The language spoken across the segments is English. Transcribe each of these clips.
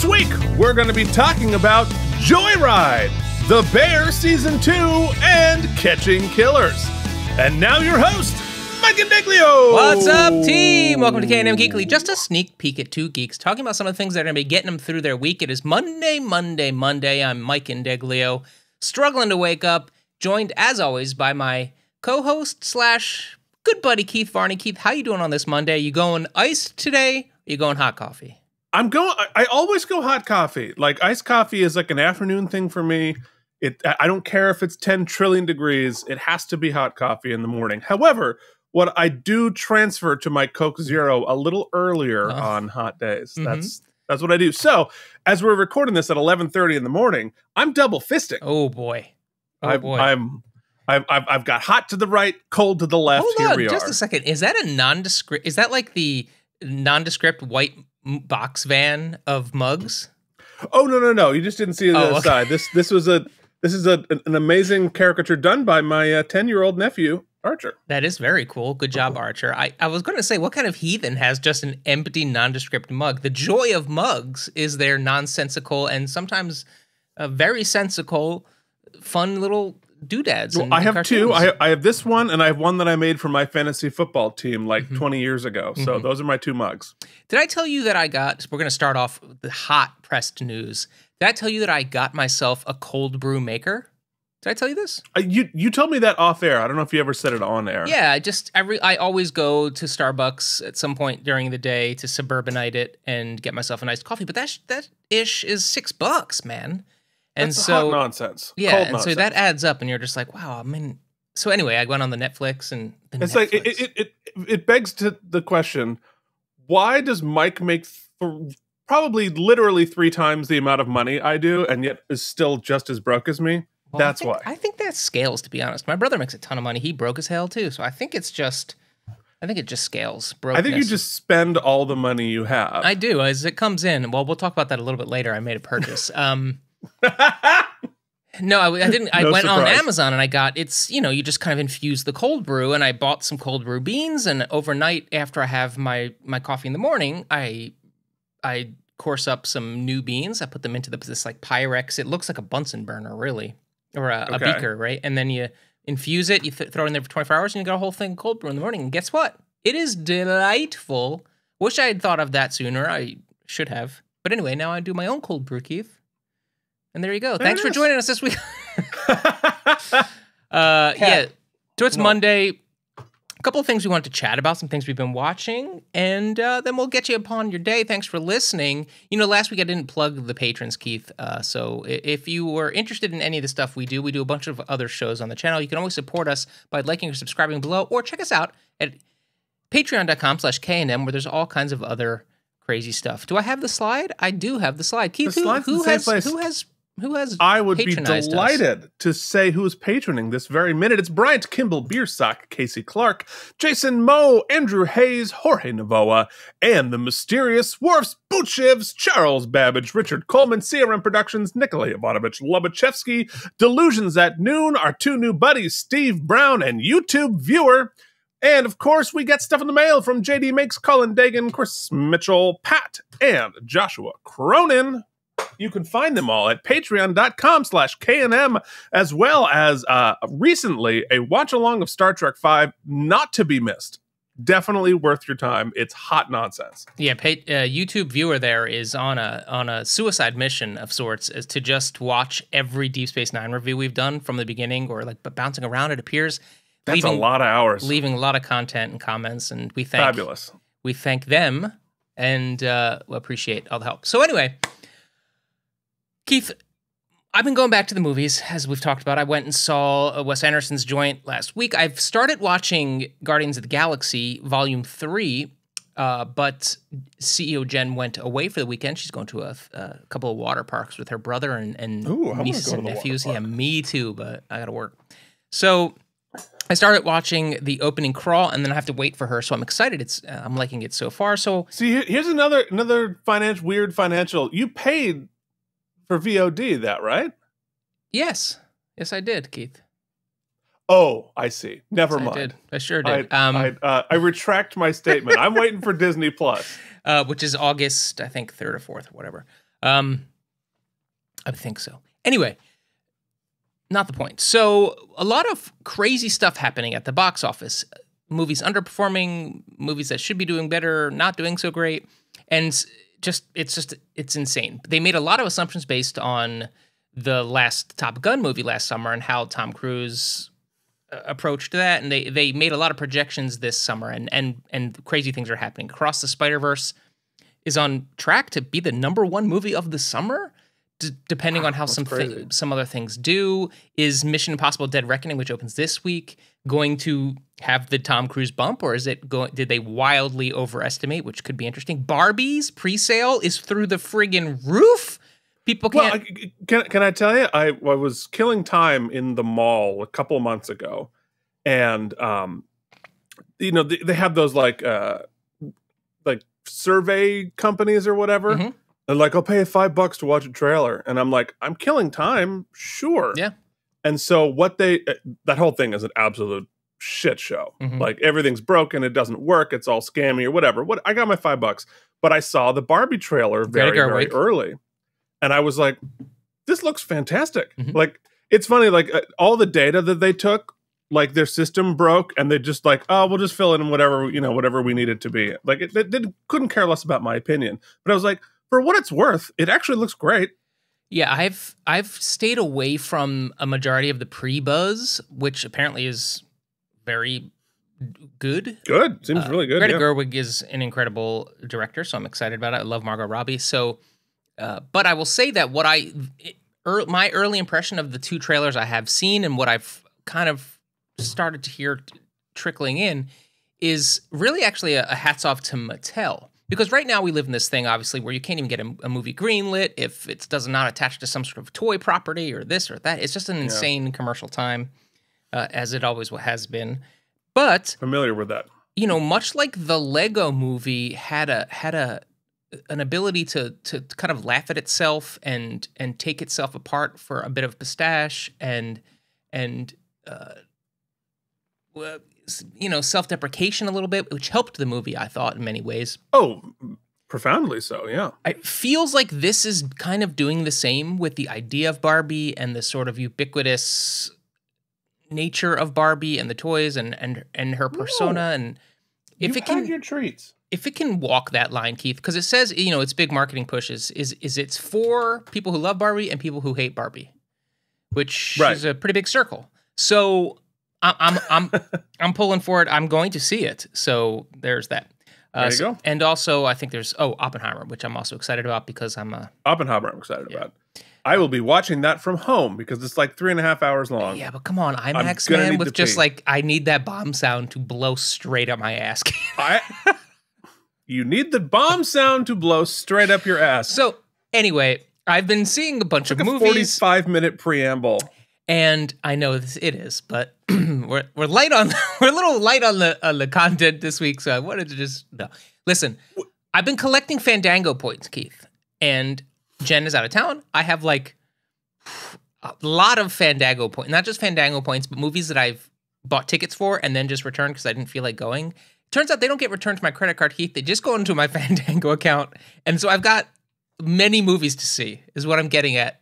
This week, we're going to be talking about Joyride, The Bear Season 2, and Catching Killers. And now your host, Mike and Deglio. What's up, team? Welcome to K&M Geekly. Just a sneak peek at two geeks talking about some of the things that are going to be getting them through their week. It is Monday. I'm Mike and Deglio, struggling to wake up, joined, as always, by my co-host slash good buddy, Keith Varney. Keith, how you doing on this Monday? You going iced today? Or you going hot coffee? I always go hot coffee. Like, iced coffee is like an afternoon thing for me. I don't care if it's 10 trillion degrees. It has to be hot coffee in the morning. However, what I do transfer to my Coke Zero a little earlier on hot days. That's what I do. So, as we're recording this at 11:30 in the morning, I'm double fisting. Oh boy. I've got hot to the right, cold to the left. Hold Here on, we just are. a second. Is that a nondescript? Is that like the nondescript white box van of mugs? Oh no! You just didn't see the other okay. side. This is an amazing caricature done by my 10-year-old nephew Archer. That is very cool. Good job, Archer. I was going to say, what kind of heathen has just an empty nondescript mug? The joy of mugs is their nonsensical and sometimes very sensical, fun little doodads. Well, I have two. I have this one, and I have one that I made for my fantasy football team like 20 years ago. So those are my two mugs. Did I tell you that I got, we're going to start off with the hot pressed news. Did I tell you that I got myself a cold brew maker? Did I tell you this? You told me that off air. I don't know if you ever said it on air. Yeah, I always go to Starbucks at some point during the day to suburbanite it and get myself a nice coffee. But that ish is $6, man. And That's so hot nonsense. Yeah, Cold and nonsense. so that adds up, and you're just like, wow. I mean, so anyway, I went on the Netflix and it's like it begs to the question: why does Mike make probably literally 3 times the amount of money I do, and yet is still just as broke as me? Well, That's why. I think that scales, to be honest. My brother makes a ton of money. He broke as hell too. So I think it just scales. Brokenness. I think you just spend all the money you have. I do, as it comes in. Well, we'll talk about that a little bit later. I made a purchase. No, I didn't. I went on Amazon and I got, you just kind of infuse the cold brew, and I bought some cold brew beans, and overnight after I have my coffee in the morning, I course up some new beans. I put them into this like Pyrex. It looks like a Bunsen burner, really. Or a beaker, right? And then you infuse it, you throw it in there for 24 hours, and you got a whole thing of cold brew in the morning. And guess what? It is delightful. Wish I had thought of that sooner. I should have. But anyway, now I do my own cold brew, Keith. And there you go. Thanks for joining us this week. Yeah, so it's Monday. A couple of things we want to chat about, some things we've been watching, and then we'll get you upon your day. Thanks for listening. Last week I didn't plug the patrons, Keith. So if you were interested in any of the stuff we do a bunch of other shows on the channel. You can always support us by liking or subscribing below, or check us out at patreon.com/KNM, where there's all kinds of other crazy stuff. Do I have the slide? I do have the slide. Keith, who has I would be patronized delighted to say who's patroning this very minute. It's Bryant Kimball, Beersock, Casey Clark, Jason Moe, Andrew Hayes, Jorge Navoa, and the mysterious Worfs, Bootshivs, Charles Babbage, Richard Coleman, CRM Productions, Nikolai Ivanovich Lobachevsky, Delusions at Noon, our 2 new buddies, Steve Brown and YouTube viewer. And, of course, we get stuff in the mail from JD Makes, Colin Dagan, Chris Mitchell, Pat, and Joshua Cronin. You can find them all at patreon.com/KNM, as well as recently a watch-along of Star Trek V, not to be missed. Definitely worth your time. It's hot nonsense. Yeah, YouTube viewer there is on a suicide mission of sorts, is to just watch every Deep Space Nine review we've done from the beginning, or like bouncing around, it appears. That's a lot of hours. Leaving a lot of content and comments, and we thank Fabulous. We thank them and we appreciate all the help. So anyway, Keith, I've been going back to the movies, as we've talked about. I went and saw Wes Anderson's joint last week. I've started watching Guardians of the Galaxy Volume 3, but CEO Jen went away for the weekend. She's going to a couple of water parks with her brother and nieces and nephews. Yeah, me too, but I got to work. So I started watching the opening crawl, and then I have to wait for her. So I'm excited. I'm liking it so far. So see, here's another weird financial. You paid for VOD, that right? Yes, I did, Keith. Oh, I see. Never mind. I did. I sure did. I retract my statement. I'm waiting for Disney Plus, which is August, I think 3rd or 4th or whatever. I think so. Anyway, not the point. So a lot of crazy stuff happening at the box office. Movies underperforming, movies that should be doing better, not doing so great. And it's insane. They made a lot of assumptions based on the last Top Gun movie last summer and how Tom Cruise approached that. And they made a lot of projections this summer, and crazy things are happening. Across the Spider-Verse is on track to be the #1 movie of the summer, depending on how some other things do. Is Mission Impossible: Dead Reckoning, which opens this week, going to have the Tom Cruise bump, or is it did they wildly overestimate, which could be interesting? Barbie's pre-sale is through the friggin' roof. People can't. Well, can I tell you? I was killing time in the mall a couple of months ago, and they have those like survey companies or whatever. Mm-hmm. They're like, I'll pay $5 to watch a trailer, and I'm like, I'm killing time, sure. Yeah. And so that whole thing is an absolute shit show. Mm-hmm. Like everything's broken, it doesn't work, it's all scammy or whatever. I got my $5, but I saw the Barbie trailer very early, and I was like, this looks fantastic. Mm-hmm. Like it's funny, like all the data that they took, like their system broke, and they just like, oh, we'll just fill it in whatever we need it to be. Like it couldn't care less about my opinion, but I was like, for what it's worth, it actually looks great. Yeah, I've stayed away from a majority of the pre-buzz, which apparently is very good. Good. Seems really good. Greta Gerwig is an incredible director, so I'm excited about it. I love Margot Robbie. So, but I will say that my early impression of the two trailers I have seen and what I've kind of started to hear trickling in is really actually a hats off to Mattel. Because right now we live in this thing, obviously, where you can't even get a movie greenlit if it does not attach to some sort of toy property or this or that. It's just an insane commercial time, as it always has been. But familiar with that, much like the Lego Movie had an ability to kind of laugh at itself and take itself apart for a bit of pistache and self-deprecation a little bit, which helped the movie, I thought, in many ways. Oh, profoundly so, yeah. It feels like this is kind of doing the same with the idea of Barbie and the sort of ubiquitous nature of Barbie and the toys and her persona. And if it can, your treats. If it can walk that line, Keith, because it says, its big marketing push is it's for people who love Barbie and people who hate Barbie, which is a pretty big circle. So I'm pulling for it. I'm going to see it. So there's that. There you go. And also, I think there's Oppenheimer, which I'm also excited about because I'm Oppenheimer. I'm excited about. I will be watching that from home because it's like 3.5 hours long. Yeah, but come on, IMAX man, with just like I need that bomb sound to blow straight up my ass. You need the bomb sound to blow straight up your ass. So anyway, I've been seeing a bunch of movies. 45-minute preamble. And I know it is, but we're a little light on the content this week, so I wanted to listen. I've been collecting Fandango points, Keith, and Jen is out of town. I have like a lot of Fandango points, not just Fandango points, but movies that I've bought tickets for and then just returned because I didn't feel like going. Turns out they don't get returned to my credit card, Keith. They just go into my Fandango account, and so I've got many movies to see. Is what I'm getting at.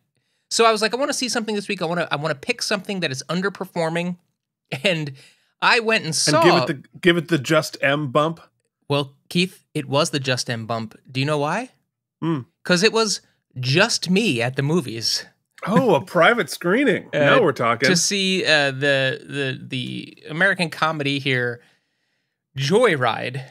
So I was like, I want to see something this week. I want to pick something that is underperforming, and I went and saw. And give it the Just M bump. Well, Keith, it was the Just M bump. Do you know why? Mm. Because it was just me at the movies. Oh, a private screening. Now we're talking. To see the American comedy here, Joyride,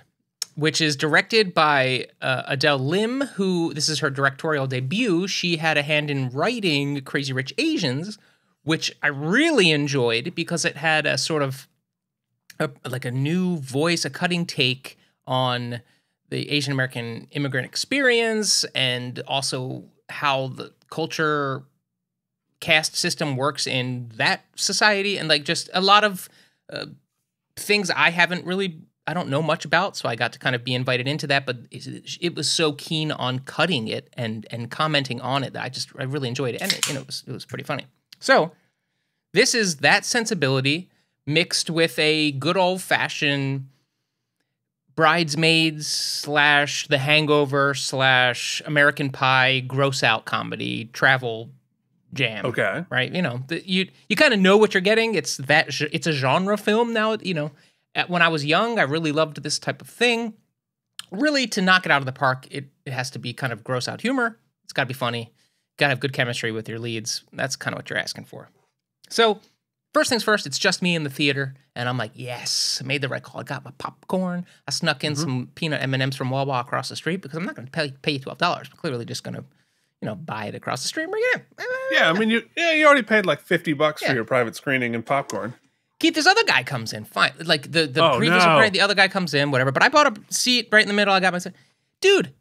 which is directed by Adele Lim, who, this is her directorial debut. She had a hand in writing Crazy Rich Asians, which I really enjoyed because it had a sort of like a new voice, a cutting take on the Asian American immigrant experience and also how the culture caste system works in that society, and like just a lot of things I don't know much about, so I got to kind of be invited into that, but it was so keen on cutting it and commenting on it that I really enjoyed it, and it was pretty funny. So this is that sensibility mixed with a good old-fashioned Bridesmaids / The Hangover / American Pie gross out comedy travel jam. Okay. Right? You know, you kind of know what you're getting. It's a genre film now, you know. When I was young, I really loved this type of thing. Really, to knock it out of the park, it has to be kind of gross out humor. It's got to be funny. Got to have good chemistry with your leads. That's kind of what you're asking for. So, first things first, it's just me in the theater, and I'm like, yes, I made the right call. I got my popcorn. I snuck in some peanut M&Ms from Wawa across the street because I'm not going to pay you $12. I'm clearly just going to, you know, buy it across the street and bring it in. Yeah, I mean, you already paid like $50 for your private screening and popcorn. Keith, this other guy comes in. Fine. Like, the previous the other guy comes in, whatever. But I bought a seat right in the middle. I got my seat. Dude,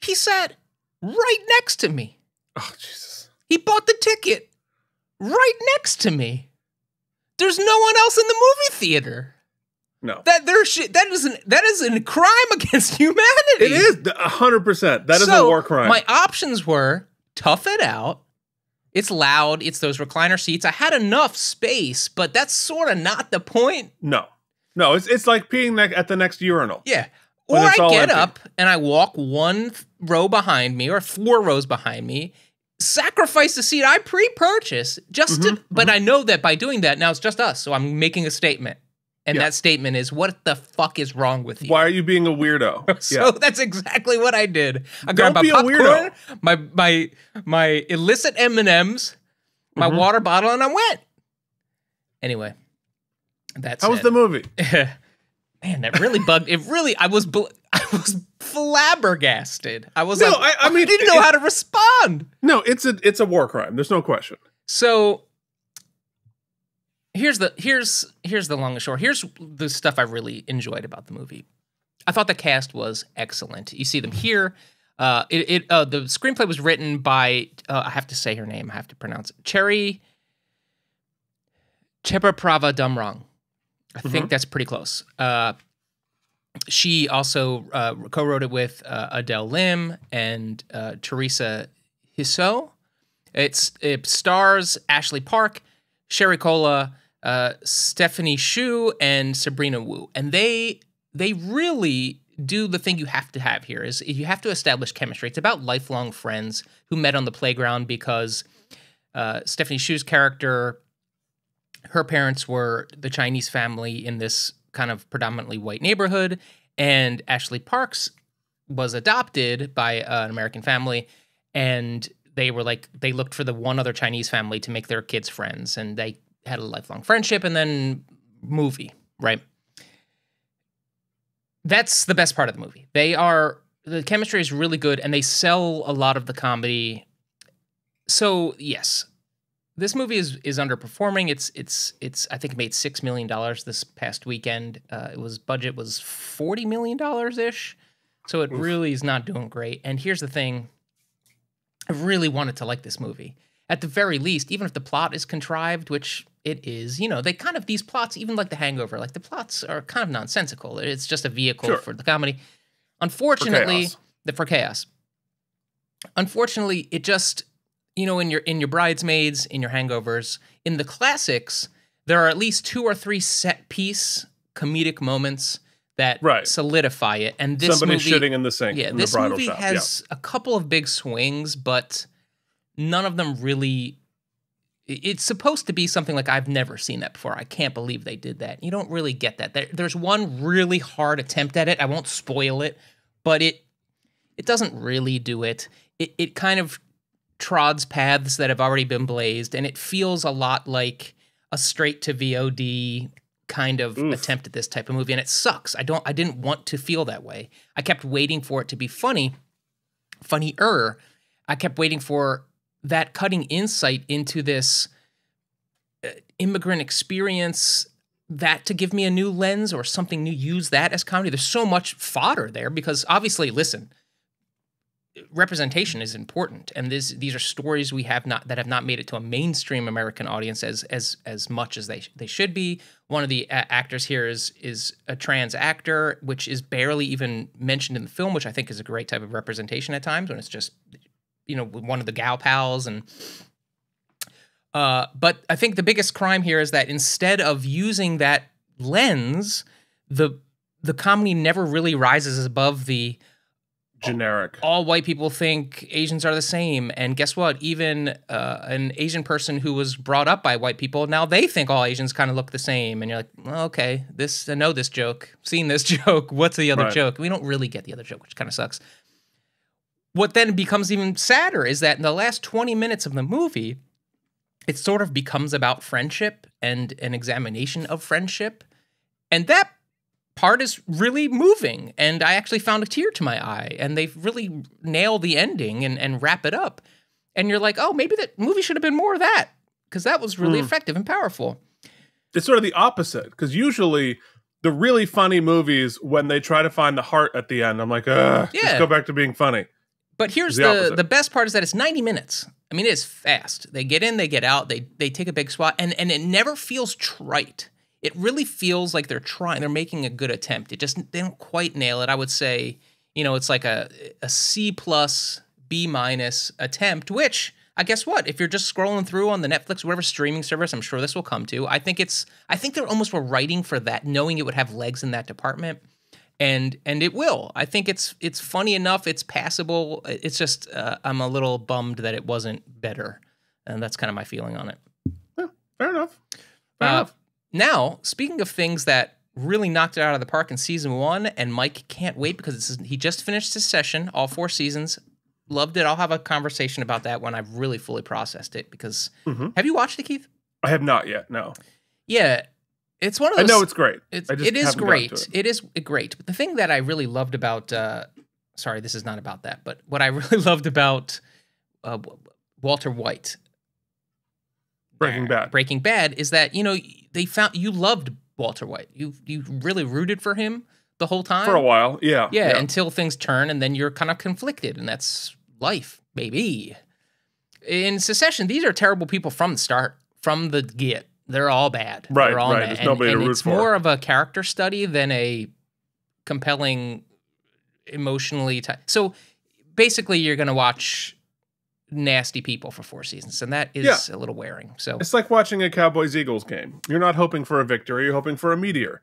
he sat right next to me. Oh, Jesus. He bought the ticket right next to me. There's no one else in the movie theater. No. That is a crime against humanity. It is 100%. That is a war crime. My options were tough it out. It's loud. It's those recliner seats. I had enough space, but that's sort of not the point. No, it's like peeing at the next urinal. Yeah. Or I get up and I walk one row behind me or 4 rows behind me, sacrifice the seat I pre-purchased but I know that by doing that, now it's just us. So I'm making a statement. And that statement is, what the fuck is wrong with you? Why are you being a weirdo? So that's exactly what I did. I grabbed my popcorn, my illicit M&Ms, my water bottle, and I went. Anyway, that's how was the movie? Man, that really bugged. I was flabbergasted. I was I didn't know how to respond. No, it's a war crime. There's no question. So here's the long and short. Here's the stuff I really enjoyed about the movie. I thought the cast was excellent. You see them here. The screenplay was written by I have to say her name. I have to pronounce it. Cherry Chepaprava Dumrong. I think that's pretty close. She also co-wrote it with Adele Lim and Teresa Hissot. It stars Ashley Park, Sherry Cola, Stephanie Hsu, and Sabrina Wu. And they really do the thing you have to have here is you have to establish chemistry. It's about lifelong friends who met on the playground because Stephanie Hsu's character, her parents were the Chinese family in this kind of predominantly white neighborhood, and Ashley Parks was adopted by an American family, and they looked for the one other Chinese family to make their kids friends, and they had a lifelong friendship, and then movie, right? That's the best part of the movie. The chemistry is really good, and they sell a lot of the comedy. So yes, this movie is underperforming. It's I think it made $6 million this past weekend. Budget was $40 million ish. So it really is not doing great. And here's the thing. I really wanted to like this movie. At the very least, even if the plot is contrived, which it is, these plots, even like The Hangover, like the plots are kind of nonsensical. It's just a vehicle for the comedy. Unfortunately, for chaos. Unfortunately, it just, in your Bridesmaids, in your Hangovers, in the classics, there are at least 2 or 3 set piece comedic moments that solidify it. And this somebody movie, shitting in the sink. Yeah, in this the bridal movie shop. has a couple of big swings, but none of them really. It's supposed to be something like, I've never seen that before. I can't believe they did that. You don't really get that. There's one really hard attempt at it. I won't spoil it, but it doesn't really do it. It kind of trods paths that have already been blazed, and it feels a lot like a straight to VOD kind of attempt at this type of movie, and it sucks. I didn't want to feel that way. I kept waiting for it to be funnier. I kept waiting for that cutting insight into this immigrant experience, that to give me a new lens or something new, use that as comedy. There's so much fodder there because obviously, listen, representation is important, and these are stories that have not made it to a mainstream American audience as much as they should be. One of the actors here is a trans actor, which is barely even mentioned in the film, which I think is a great type of representation at times when it's just one of the gal pals. And but I think the biggest crime here is that instead of using that lens, the the comedy never really rises above the generic. All white people think Asians are the same. And guess what? Even an Asian person who was brought up by white people, now they think all Asians kind of look the same. And you're like, well, okay, I know this joke, seen this joke. What's the other joke? We don't really get the other joke, which kind of sucks. What then becomes even sadder is that in the last 20 minutes of the movie, it sort of becomes about friendship and an examination of friendship. And that part is really moving, and I actually found a tear to my eye, and they've really nailed the ending and wrap it up. And you're like, oh, maybe that movie should have been more of that, because that was really effective and powerful. It's sort of the opposite, because usually the really funny movies, when they try to find the heart at the end, I'm like, just go back to being funny. But here's the best part is that it's 90 minutes. I mean, it is fast. They get in, they get out, they take a big swat, and it never feels trite. It really feels like they're making a good attempt. They don't quite nail it. I would say, it's like a C+, B- attempt, which I guess what? If you're just scrolling through on the Netflix, whatever streaming service, I'm sure this will come to. I think they almost were writing for that, knowing it would have legs in that department. And it will. I think it's funny enough. It's passable. It's just, I'm a little bummed that it wasn't better. And that's kind of my feeling on it. Yeah, fair enough. Fair enough. Now, speaking of things that really knocked it out of the park in season 1, and Mike can't wait because he just finished his session, all 4 seasons, loved it. I'll have a conversation about that when I've really fully processed it. Because have you watched it, Keith? I have not yet. No. Yeah, it's one of those. I know it's great. It is great. It is great. But the thing that I really loved about, sorry, this is not about that. But what I really loved about Walter White. Breaking Bad is that, they found you loved Walter White. You really rooted for him the whole time. For a while, yeah. Yeah, until things turn and then you're kind of conflicted, and that's life, baby. In Succession, these are terrible people from the start, from the get. They're all bad. Right, They're all right. There's nobody to root for. It's more of a character study than a compelling, emotionally. So basically, you're going to watch nasty people for 4 seasons, and that is a little wearing. So it's like watching a Cowboys-Eagles game. You're not hoping for a victory, you're hoping for a meteor.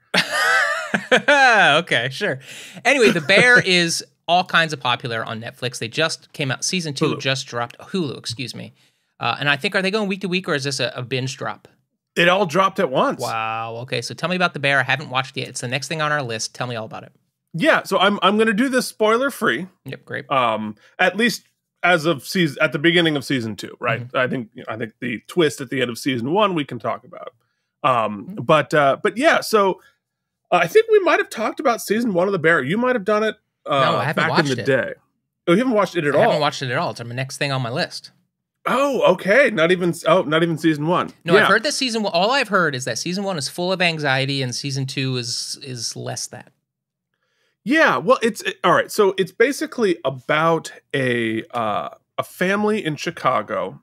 Okay, sure. Anyway, The Bear is all kinds of popular on Netflix. They just came out. Season 2 just dropped. Hulu, excuse me. And I think, are they going week to week, or is this a binge drop? It all dropped at once. Wow. Okay, so tell me about The Bear. I haven't watched it yet. It's the next thing on our list. Tell me all about it. Yeah, so I'm going to do this spoiler free. Yep, great. At least as of at the beginning of season 2, right? I think the twist at the end of season 1 we can talk about. But yeah, so I think we might have talked about season 1 of The Bear. You might have done it no, I haven't back watched in the it. day. Oh, you haven't watched it at all? I haven't watched it at all. It's the next thing on my list. Oh, okay. Not even season 1. No, yeah. I've heard that season 1. All I've heard is that season 1 is full of anxiety, and season 2 is less that. Yeah, well, all right. So it's basically about a family in Chicago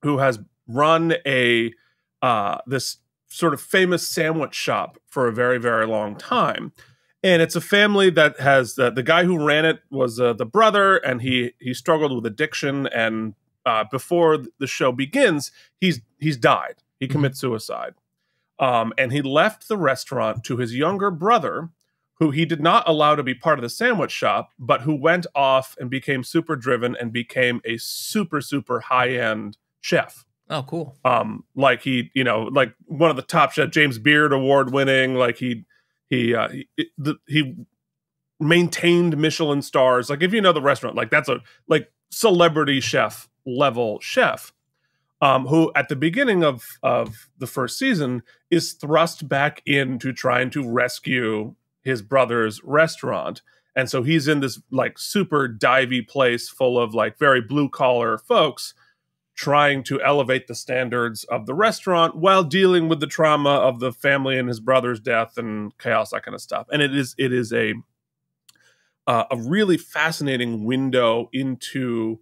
who has run this sort of famous sandwich shop for a very, very long time. And it's a family that has the guy who ran it was the brother, and he struggled with addiction. And before the show begins, he's died. He commits suicide, and he left the restaurant to his younger brother, who he did not allow to be part of the sandwich shop, but who went off and became super driven and became a super, super high-end chef. Oh, cool. Like he, like one of the top chef, James Beard award winning, like he maintained Michelin stars. Like if you know the restaurant, like that's a celebrity chef level chef, who at the beginning of the first season is thrust back into trying to rescue his brother's restaurant. And so he's in this like super divey place full of like very blue collar folks trying to elevate the standards of the restaurant while dealing with the trauma of the family and his brother's death and chaos, that kind of stuff. And it is a really fascinating window into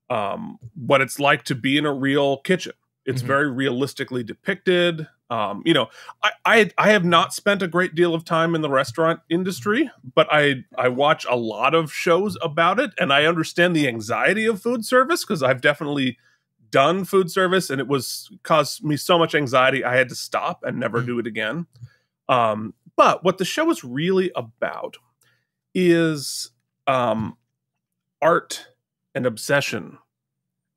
what it's like to be in a real kitchen. It's very realistically depicted. I have not spent a great deal of time in the restaurant industry, but I watch a lot of shows about it, and I understand the anxiety of food service because I've definitely done food service, and it caused me so much anxiety I had to stop and never do it again. But what the show is really about is art and obsession,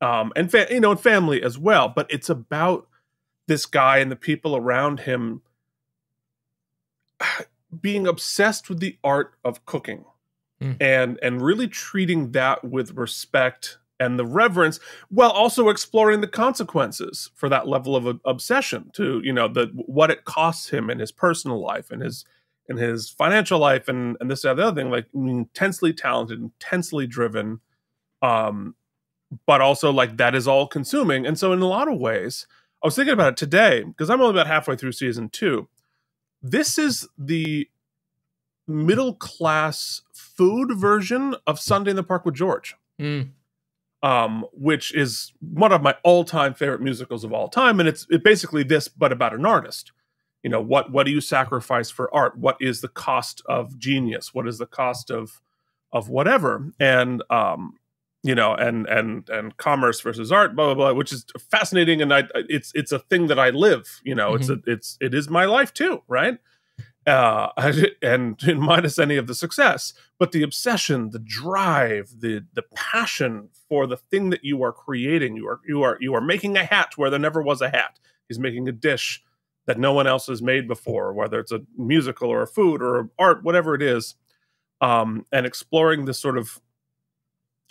and and family as well. But it's about this guy and the people around him being obsessed with the art of cooking, and really treating that with respect and the reverence, while also exploring the consequences for that level of obsession to, what it costs him in his personal life and his financial life and this and the other thing. Like, intensely talented, intensely driven, but also like that is all consuming. And so in a lot of ways, I was thinking about it today because I'm only about halfway through season 2. This is the middle class food version of Sunday in the Park with George, which is one of my all-time favorite musicals of all time. And it's basically this, but about an artist. What do you sacrifice for art? What is the cost of genius? What is the cost of whatever? And and commerce versus art, blah blah blah, which is fascinating. And it's a thing that I live. It is my life too, right? And minus any of the success, but the obsession, the drive, the passion for the thing that you are creating. You are making a hat where there never was a hat. He's making a dish that no one else has made before, whether it's a musical or a food or art, whatever it is, and exploring this sort of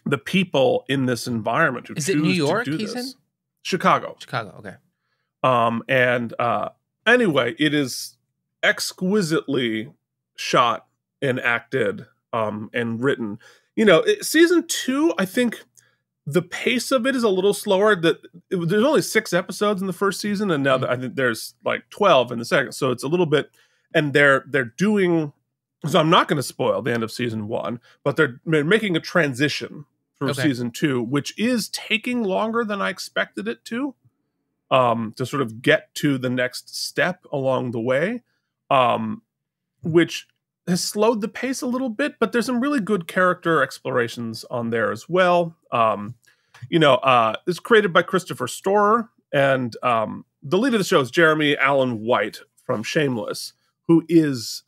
the people in this environment who is choose it New York to do he's this. in? Chicago, okay. Anyway, it is exquisitely shot and acted, and written. Season 2, I think the pace of it is a little slower. There's only 6 episodes in the first season, and now I think there's like 12 in the second. So it's a little bit, and they're doing. So I'm not going to spoil the end of season 1, but they're making a transition through season 2, which is taking longer than I expected it to sort of get to the next step along the way, which has slowed the pace a little bit, but there's some really good character explorations on there as well. It's created by Christopher Storer, and the lead of the show is Jeremy Allen White from Shameless, who is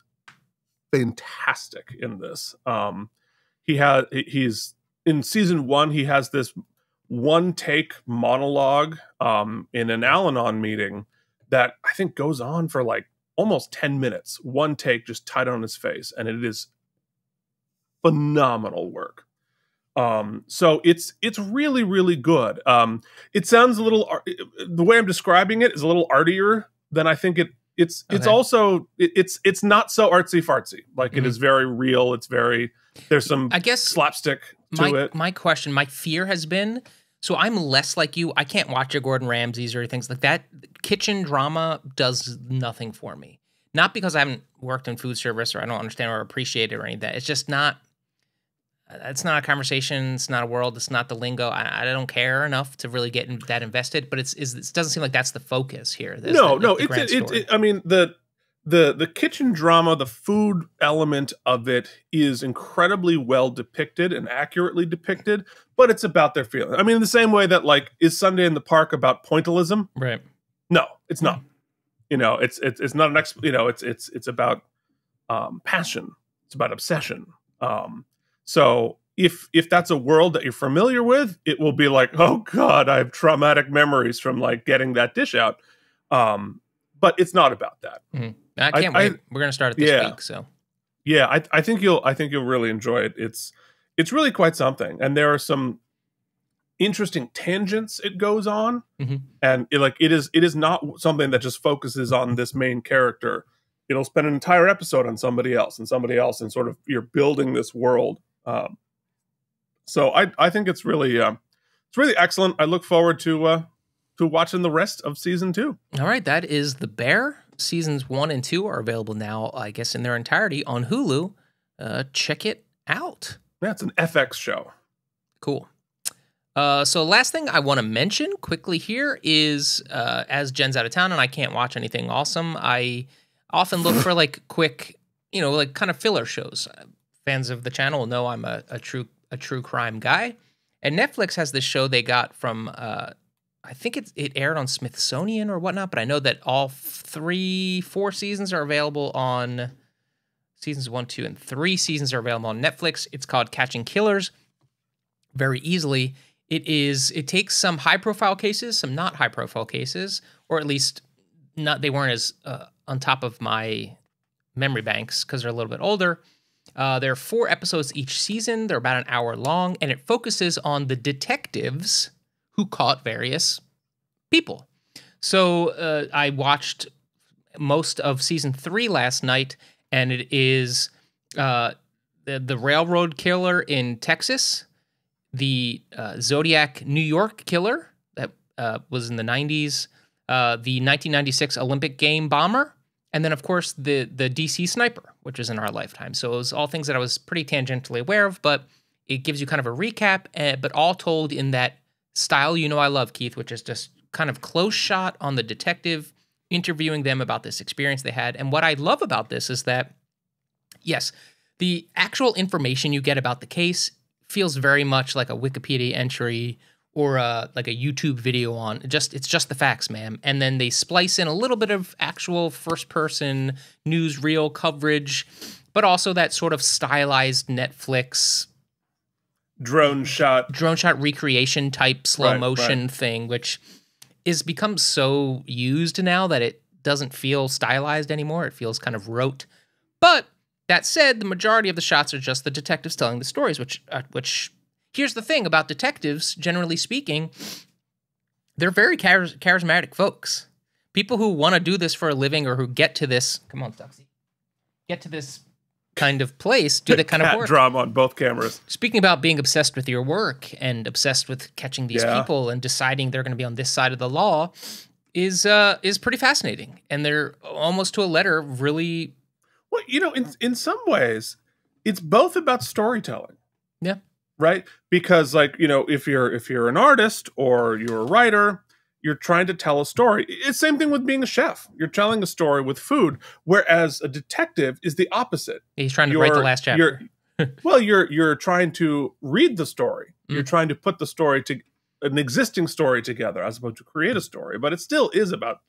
fantastic in this. He's in season 1, he has this one take monologue in an Al-Anon meeting that I think goes on for like almost 10 minutes. One take just tied on his face, and it is phenomenal work. So it's really, really good. It sounds a little, the way I'm describing it is a little artier than I think it's also, it's not so artsy fartsy. Like, it is very real. It's very, there's some, I guess, slapstick to it. My question, my fear has been, so I'm less like you. I can't watch a Gordon Ramsay's or things like that. Kitchen drama does nothing for me. Not because I haven't worked in food service or I don't understand or appreciate it or any of that. It's just not, it's not a conversation. It's not a world. It's not the lingo. I don't care enough to really get that invested, but it doesn't seem like that's the focus here. I mean, the kitchen drama, the food element of it is incredibly well depicted and accurately depicted, but it's about their feelings. I mean, in the same way that, like, is Sunday in the Park about pointillism? Right. No, it's not. It's not an it's about passion. It's about obsession. So if that's a world that you're familiar with, it will be like, oh God, I have traumatic memories from like getting that dish out. But it's not about that. Mm-hmm. I can't wait. We're gonna start it this week. So yeah, I think you'll really enjoy it. It's really quite something, and there are some interesting tangents it goes on, and it is not something that just focuses on this main character. It'll spend an entire episode on somebody else, and sort of you're building this world. So I think it's really excellent. I look forward to watching the rest of season 2. All right, that is The Bear. Seasons 1 and 2 are available now, I guess, in their entirety on Hulu. Check it out. Yeah, it's an FX show. Cool. So last thing I want to mention quickly here is, as Jen's out of town and I can't watch anything awesome, I often look for like quick, like kind of filler shows. Fans of the channel know I'm a true crime guy. And Netflix has this show they got from, I I think it aired on Smithsonian or whatnot, but I know that all 4 seasons are available on seasons 1, 2, and 3 seasons are available on Netflix. It's called Catching Killers. Very easily. It takes some high-profile cases, some not high-profile cases, or at least they weren't as on top of my memory banks because they're a little bit older. There are 4 episodes each season. They're about an hour long, and it focuses on the detectives who caught various people. So I watched most of season 3 last night, and it is the railroad killer in Texas, the Zodiac New York killer that was in the 90s, the 1996 Olympic game bomber, and then, of course, the DC sniper, which is in our lifetime. So it was all things that I was pretty tangentially aware of, but it gives you kind of a recap, but all told in that style I love, Keith, which is just kind of close shot on the detective, interviewing them about this experience they had. And what I love about this is that, yes, the actual information you get about the case feels very much like a Wikipedia entry or like a YouTube video on it's just the facts, ma'am. And then they splice in a little bit of actual first-person newsreel coverage, but also that sort of stylized Netflix drone shot recreation type slow motion thing, which is become so used now that it doesn't feel stylized anymore. It feels kind of rote. But that said, the majority of the shots are just the detectives telling the stories, which here's the thing about detectives, generally speaking, they're very charismatic folks. People who want to do this for a living or who get to this, come on, Stuxy, get to this kind of place, do the kind of work. Drum on both cameras. Speaking about being obsessed with your work and obsessed with catching these people and deciding they're going to be on this side of the law is pretty fascinating. And they're almost to a letter really... Well, in some ways, it's both about storytelling. Yeah. Right? Because if you're an artist or you're a writer, you're trying to tell a story. It's the same thing with being a chef. You're telling a story with food, whereas a detective is the opposite. He's trying to write the last chapter. You're trying to read the story. You're trying to put the story to an existing story together as opposed to create a story, but it still is about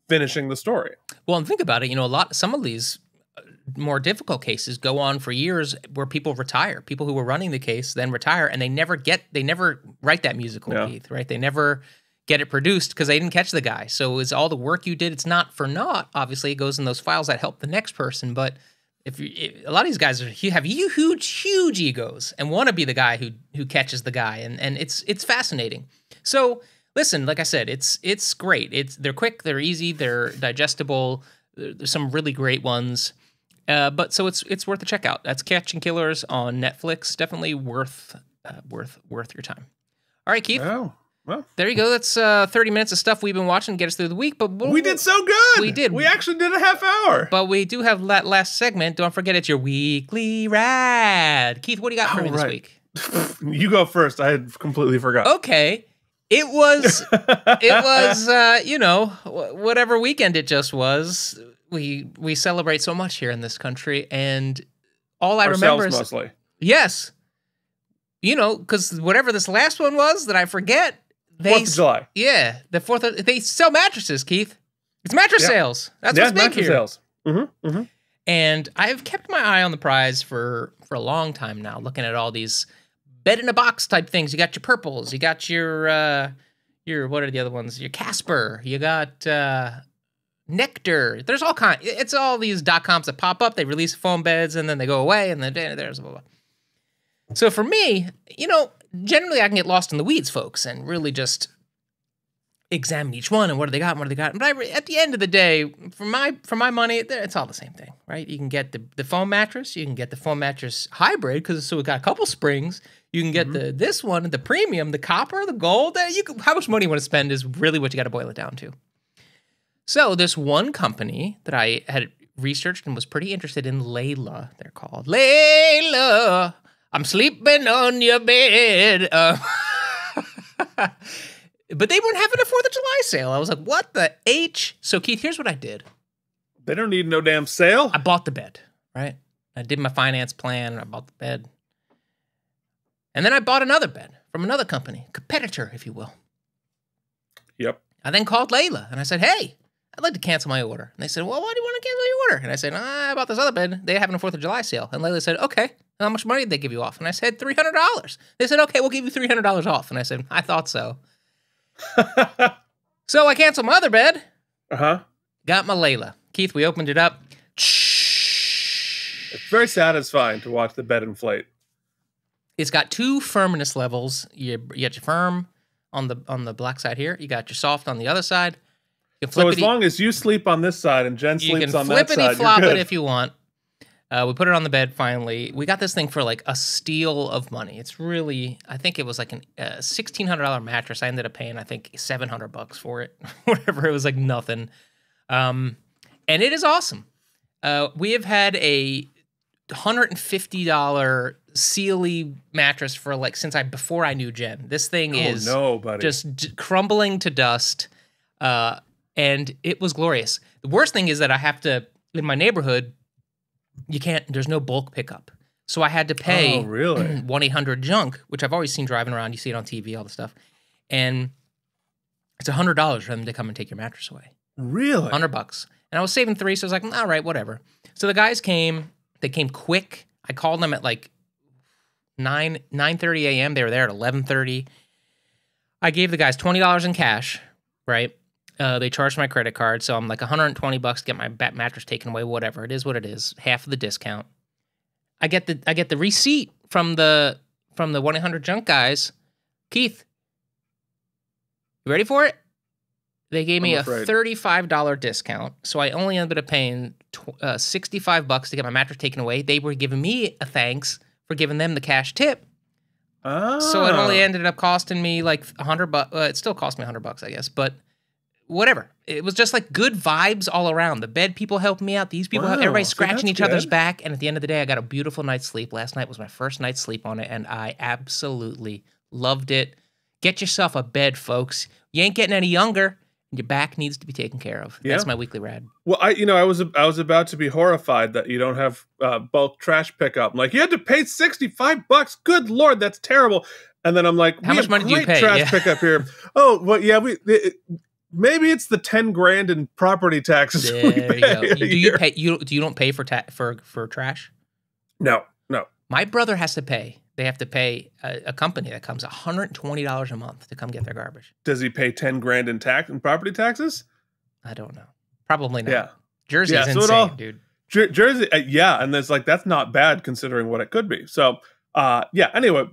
finishing the story. Well, and think about it, some of these more difficult cases go on for years where people retire. People who were running the case then retire, and they never write that musical, Keith, right? They never get it produced because they didn't catch the guy. So it's all the work you did. It's not for naught. Obviously, it goes in those files that help the next person. But a lot of these guys have huge egos and want to be the guy who catches the guy, and it's fascinating. So listen, like I said, it's great. They're quick, they're easy, they're digestible. There's some really great ones. But so it's worth a check out. That's Catching Killers on Netflix. Definitely worth your time. All right, Keith. Oh, well, there you go. That's 30 minutes of stuff we've been watching to get us through the week. But we did so good. We did. We actually did a half hour. But we do have that last segment. Don't forget, it's your weekly rad. Keith, what do you got for me this week? You go first. I had completely forgot. Okay. It was whatever weekend it just was. We celebrate so much here in this country, and all I remember is mostly. Yes, because whatever this last one was that I forget. 4th of July. Yeah, the 4th. They sell mattresses, Keith. It's mattress sales. That's what's big here. Sales. Mm-hmm, mm-hmm. And I've kept my eye on the prize for a long time now, looking at all these bed in a box type things. You got your purples. You got your what are the other ones? Your Casper. You got Nectar. There's all kinds. It's all these .coms that pop up. They release foam beds and then they go away, and then there's blah, blah. So for me, generally I can get lost in the weeds, folks, and really just examine each one and what do they got and what do they got. But at the end of the day, for my money, it's all the same thing, right? You can get the foam mattress. You can get the foam mattress hybrid so we got a couple springs. You can get this one, the premium, the copper, the gold. How much money you want to spend is really what you got to boil it down to. So this one company that I had researched and was pretty interested in, Layla, they're called. Layla, I'm sleeping on your bed. But they weren't having a 4th of July sale. I was like, what the H? So, Keith, here's what I did. They don't need no damn sale. I bought the bed, right? I did my finance plan. I bought the bed. And then I bought another bed from another company, competitor, if you will. Yep. I then called Layla and I said, hey, I'd like to cancel my order. And they said, well, why do you want to cancel your order? And I said, I bought this other bed. They having a 4th of July sale. And Layla said, okay. How much money did they give you off? And I said, $300. They said, okay, we'll give you $300 off. And I said, I thought so. So I canceled my other bed. Uh-huh. Got my Layla. Keith, we opened it up. It's very satisfying to watch the bed inflate. It's got 2 firmness levels. You got your firm on the black side here. You got your soft on the other side. You can so as long as you sleep on this side and Jen sleeps on that side, you're good. You can flip it if you want. We put it on the bed finally. We got this thing for like a steal of money. It's really, I think it was like a $1,600 mattress. I ended up paying, I think, $700 for it. Whatever, it was like nothing. And it is awesome. We have had a $150 Sealy mattress for like before I knew Jen. This thing is just crumbling to dust. And it was glorious. The worst thing is that I have to, in my neighborhood, there's no bulk pickup. So I had to pay 1-800-JUNK, which I've always seen driving around. You see it on TV, all the stuff. And it's $100 for them to come and take your mattress away. Really? $100. And I was saving $3, so I was like, all right, whatever. So the guys came. They came quick. I called them at like 9:30 a.m. They were there at 11:30. I gave the guys $20 in cash, right? They charged my credit card, so I'm like $120 to get my mattress taken away. Whatever, it is what it is. Half of the discount. I get the receipt from the 1-800-JUNK guys. Keith, you ready for it? They gave me a $35 discount, so I only ended up paying $65 to get my mattress taken away. They were giving me a thanks for giving them the cash tip. Oh. So it only ended up costing me like $100. It still cost me $100, I guess, but whatever. It was just like good vibes all around. The bed people helped me out. These people, everybody's scratching each other's back. And at the end of the day, I got a beautiful night's sleep. Last night was my first night's sleep on it, and I absolutely loved it. Get yourself a bed, folks. You ain't getting any younger. Your back needs to be taken care of. That's my weekly rad. Well, I was about to be horrified that you don't have bulk trash pickup. I'm like, you had to pay $65. Good Lord, that's terrible. And then I'm like, how much money do you pay? Trash pickup here. Oh, well, yeah, maybe it's the $10,000 in property taxes. There you go. Do you pay? You don't pay for trash? No. My brother has to pay. They have to pay a company that comes $120 a month to come get their garbage. Does he pay $10,000 in property taxes? I don't know. Probably not. Yeah. Jersey's insane, dude. Jersey, and there's like, that's not bad considering what it could be. So, anyway,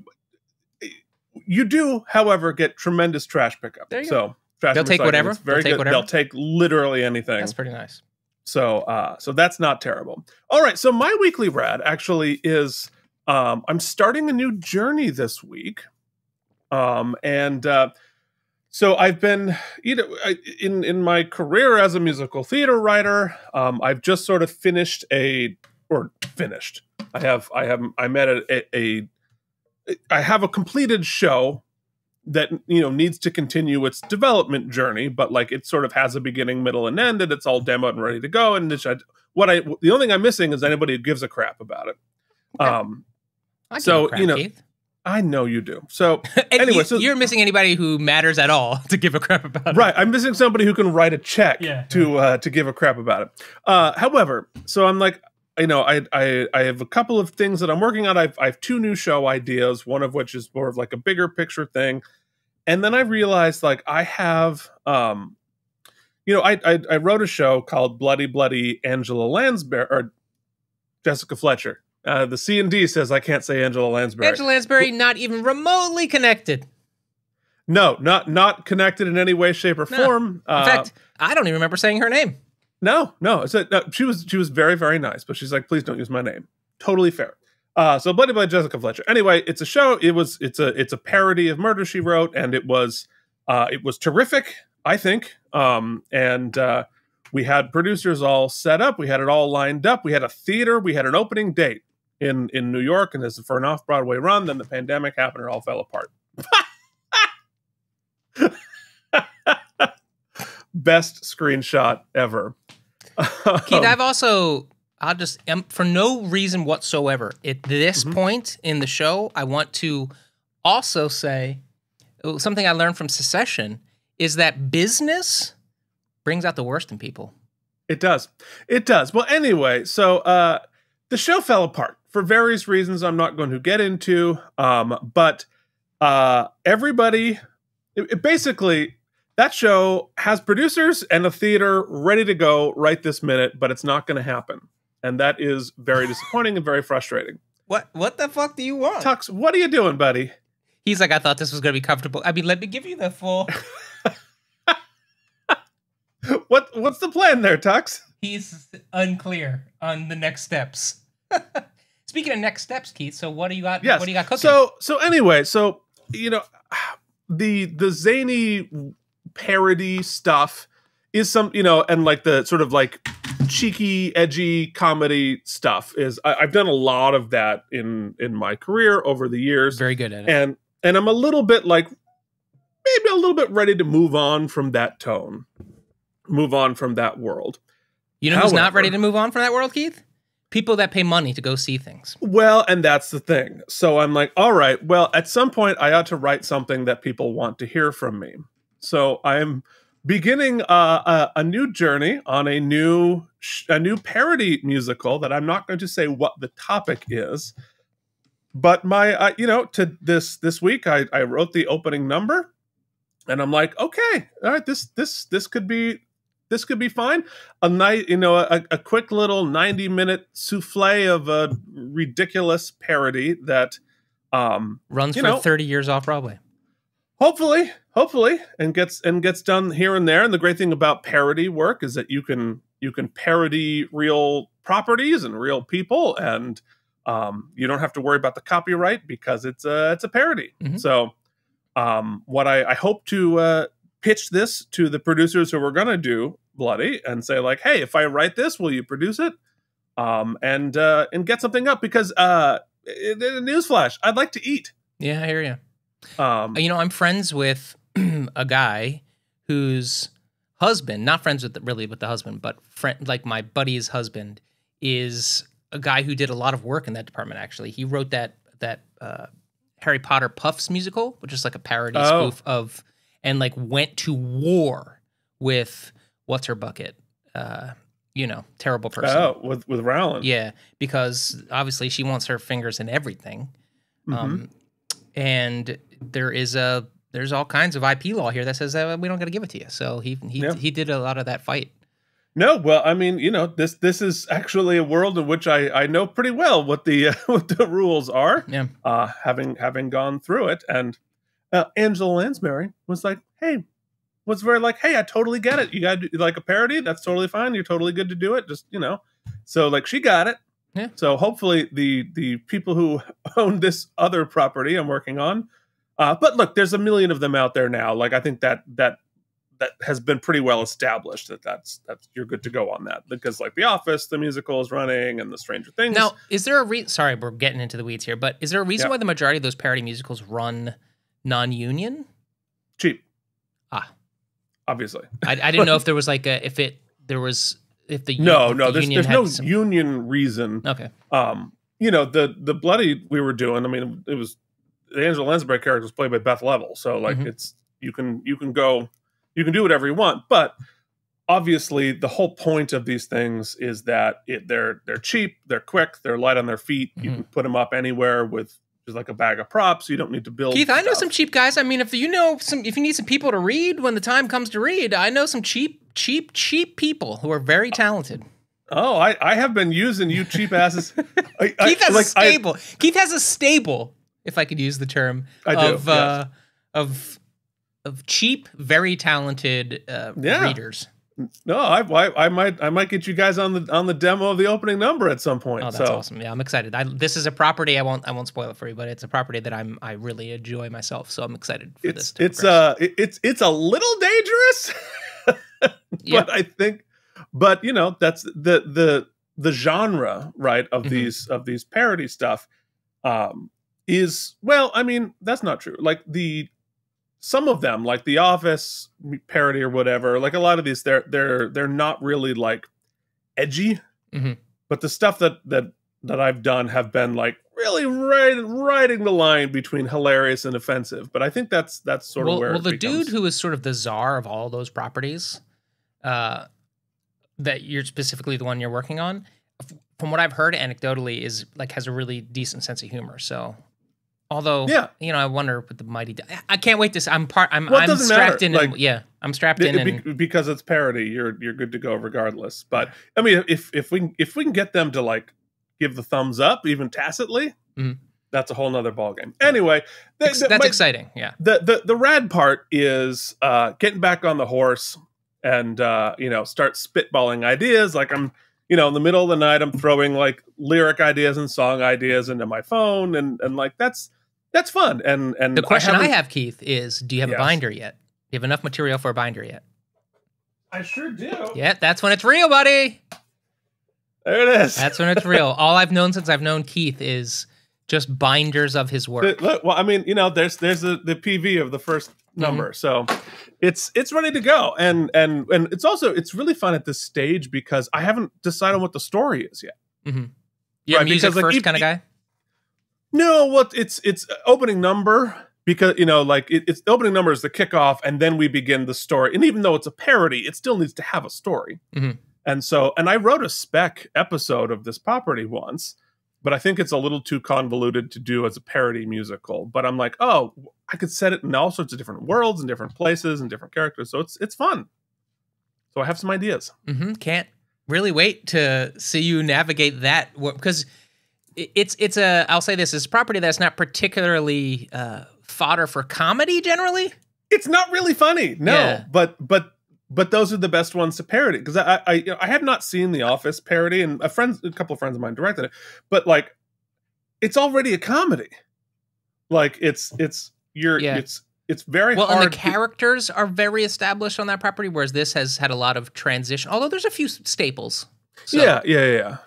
you do, however, get tremendous trash pickup. There you go. They'll take whatever. Very good. They'll take literally anything. That's pretty nice. So that's not terrible. All right. So my weekly rad actually is, I'm starting a new journey this week. So I've been, in my career as a musical theater writer, I've just sort of finished. I have a completed show that, needs to continue its development journey, but like it sort of has a beginning, middle, and end, and it's all demoed and ready to go. And the only thing I'm missing is anybody who gives a crap about it. Okay. Keith. I know you do. So anyway, you're missing anybody who matters at all to give a crap about it. Right. I'm missing somebody who can write a check to give a crap about it. However, so I'm like, I have a couple of things that I'm working on. I have 2 new show ideas, one of which is more of like a bigger picture thing. And then I realized like I have, I wrote a show called Bloody Bloody Angela Lansbury or Jessica Fletcher. The C&D says I can't say Angela Lansbury. Angela Lansbury, not even remotely connected. No, not connected in any way, shape, or form. In fact, I don't even remember saying her name. No. She was very, very nice, but she's like, please don't use my name. Totally fair. So Bloody Bloody Jessica Fletcher. Anyway, it's a show. It's a parody of Murder, She Wrote, and it was terrific, I think. We had producers all set up. We had it all lined up. We had a theater. We had an opening date in New York, and this is for an off-Broadway run. Then the pandemic happened, and it all fell apart. Best screenshot ever. Keith, I'll just, for no reason whatsoever, at this point in the show, I want to also say something I learned from Secession is that business brings out the worst in people. It does. It does. Well, anyway, so the show fell apart for various reasons I'm not going to get into. But everybody, basically, that show has producers and a theater ready to go right this minute, but it's not going to happen. And that is very disappointing and very frustrating. What the fuck do you want? Tux, what are you doing, buddy? He's like, I thought this was going to be comfortable. I mean, let me give you the full... What's the plan there, Tux? He's unclear on the next steps. Speaking of next steps, Keith, so what do you got? Yes. What do you got cooking? So anyway, you know, the zany parody stuff is some, you know, and like the sort of like cheeky, edgy comedy stuff is I've done a lot of that in my career over the years. Very good at it. And I'm a little bit like maybe a little bit ready to move on from that tone. Move on from that world. You know who's not ready to move on from that world, Keith? People that pay money to go see things. Well, and that's the thing. So I'm like, all right, well, at some point I ought to write something that people want to hear from me. So I'm beginning a new journey on a new parody musical that I'm not going to say what the topic is. But my, to this week, I wrote the opening number, and I'm like, okay, all right, this could be fine. A night, a quick little 90-minute souffle of a ridiculous parody that runs for 30 years off Broadway. Hopefully, and gets done here and there. And the great thing about parody work is that you can parody real properties and real people, and you don't have to worry about the copyright because it's a parody. Mm-hmm. So, what I hope to pitch this to the producers who were going to do Bloody and say like, hey, if I write this, will you produce it? And get something up because newsflash, I'd like to eat. Yeah, I hear you. I'm friends with a guy whose husband, not friends with the husband, but like my buddy's husband is a guy who did a lot of work in that department. Actually, he wrote that Harry Potter Puffs musical, which is like a parody spoof of, and like went to war with what's her bucket, terrible person. Oh, with Rowland. Yeah, because obviously she wants her fingers in everything. Mm-hmm. And there's all kinds of IP law here that says we don't got to give it to you. So he did a lot of that fight. No, well, I mean, this is actually a world in which I know pretty well what the what the rules are. Yeah. Having gone through it, and Angela Lansbury was like, hey, I totally get it. You got to do like a parody. That's totally fine. You're totally good to do it. Just so like she got it. Yeah. So hopefully the people who own this other property I'm working on, but look, there's a million of them out there now. Like I think that has been pretty well established that's you're good to go on that because like The Office, the musical is running, and the Stranger Things. Now, is there a sorry, we're getting into the weeds here, but is there a reason why the majority of those parody musicals run non-union? Cheap. Obviously. I didn't know if there was like there's no union reason. Okay. The Bloody we were doing, I mean, it was the Angela Lansbury character was played by Beth Level, so like it's you can do whatever you want, but obviously the whole point of these things is that they're cheap, they're quick, they're light on their feet. You can put them up anywhere with just like a bag of props. You don't need to build. Keith, I know some cheap guys. I mean, if you need some people to read when the time comes to read, I know some cheap people who are very talented. Oh, I have been using you cheap asses. Keith has a stable. Keith has a stable, if I could use the term, of cheap, very talented readers. No, I might get you guys on the demo of the opening number at some point. Oh, that's awesome! Yeah, I'm excited. This is a property I won't spoil it for you, but it's a property that I really enjoy myself. So I'm excited for this. It's a little dangerous, but I think, that's the genre, right, of these parody stuff is, well, I mean, that's not true. Like some of them, like The Office parody or whatever, like a lot of these, they're not really like edgy, but the stuff that I've done have been like really riding the line between hilarious and offensive. But I think that's sort of where. Well, the dude who is sort of the czar of all those properties, that you're specifically the one you're working on, from what I've heard anecdotally, is like has a really decent sense of humor. So, although, I wonder with the mighty. I can't wait to. I'm strapped in. Like, I'm strapped in. Because it's parody, you're good to go regardless. But I mean, if we can get them to like give the thumbs up even tacitly, that's a whole nother ballgame. Anyway, that's exciting. Yeah. The rad part is getting back on the horse and start spitballing ideas. Like I'm. In the middle of the night, I'm throwing like lyric ideas and song ideas into my phone, and like that's fun. And the question I have, Keith, is: do you have a binder yet? Do you have enough material for a binder yet? I sure do. Yeah, that's when it's real, buddy. There it is. That's when it's real. All I've known since I've known Keith is just binders of his work. Look, well, I mean, there's the PV of the first number, so it's ready to go, and it's really fun at this stage because I haven't decided what the story is yet. You're a music first kind of guy. No, well, it's opening number because it's the opening number is the kickoff, and then we begin the story. And even though it's a parody, it still needs to have a story. And I wrote a spec episode of this property once. But I think it's a little too convoluted to do as a parody musical. But I'm like, oh, I could set it in all sorts of different worlds and different places and different characters. So it's fun. So I have some ideas. Can't really wait to see you navigate that, because I'll say this, it's a property that's not particularly fodder for comedy generally. It's not really funny, no. But those are the best ones to parody, because I had not seen The Office parody, and a couple of friends of mine directed it, but like it's already a comedy. Like it's very hard. And the characters are very established on that property, whereas this has had a lot of transition. Although there's a few staples. So, yeah.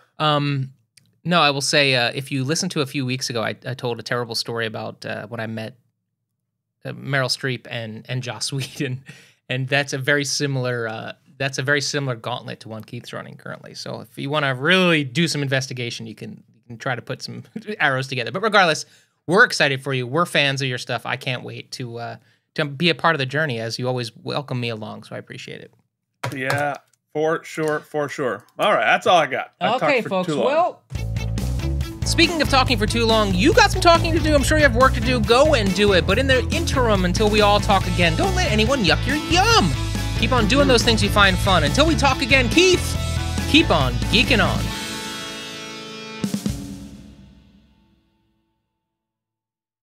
No, I will say if you listened to a few weeks ago, I told a terrible story about when I met Meryl Streep and Joss Whedon. And that's a very similar gauntlet to one Keith's running currently. So if you want to really do some investigation, you can try to put some arrows together. But regardless, we're excited for you. We're fans of your stuff. I can't wait to be a part of the journey, as you always welcome me along. So I appreciate it. Yeah, for sure. All right, that's all I got. Okay, folks. Well, speaking of talking for too long, you got some talking to do. I'm sure you have work to do. Go and do it. But in the interim, until we all talk again, don't let anyone yuck your yum. Keep on doing those things you find fun. Until we talk again, Keith, keep on geeking on.